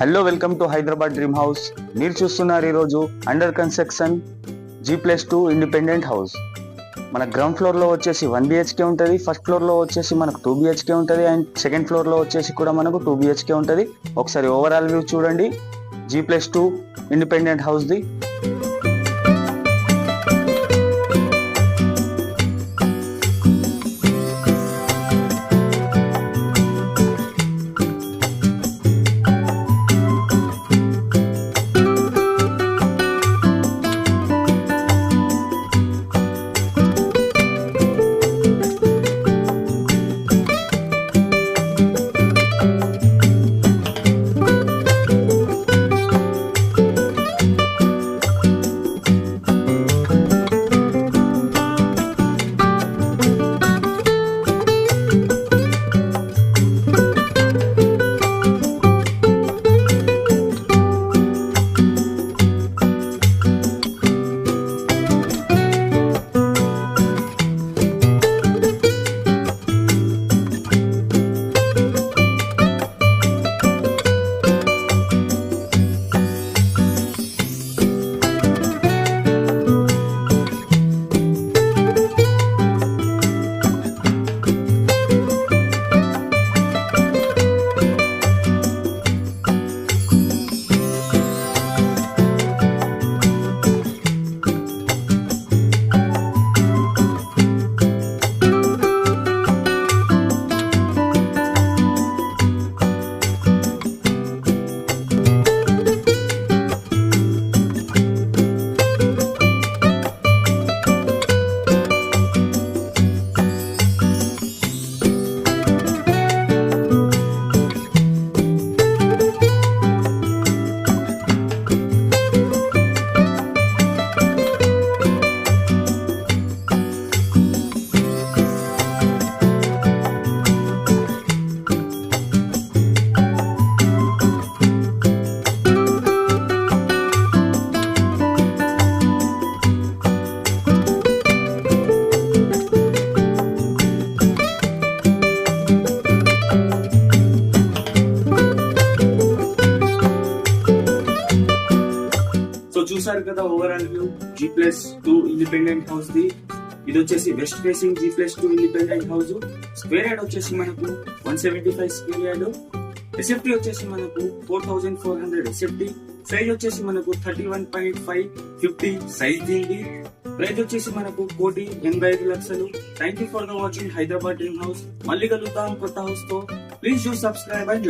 Hello, welcome to Hyderabad dream house. మీరు చూస్తున్నారు ఈరోజు under construction G+2 independent house. మన గ్రౌండ్ ఫ్లోర్లో వచ్చేసి 1 BHK ఉంటుంది, ఫస్ట్ ఫ్లోర్లో వచ్చేసి మనకు 2 BHK ఉంటుంది, అండ్ సెకండ్ ఫ్లోర్లో వచ్చేసి కూడా మనకు 2 BHK ఉంటుంది. ఒకసారి ఓవరాల్ వ్యూ చూడండి G+2 ఇండిపెండెంట్ హౌస్ది. చూసారు కదా overall view G+2 independent house the. ఇది వచ్చేసి west facing G+2 independent house. Square yard వచ్చేసి మనకు 175 స్క్వేర్ యార్డ్. ఎస్ఎఫ్టీ వచ్చేసి మనకు 4400 ఎస్ఎఫ్టీ. సైజ్ వచ్చేసి మనకు 31.550 సైజ్ దీనిది. ప్రైస్ వచ్చేసి మనకు 1,85,00,000. Thank you for the watching Hyderabad dream house. మళ్ళీ కలుద్దాం కొత్త హౌస్ తో. Please do subscribe and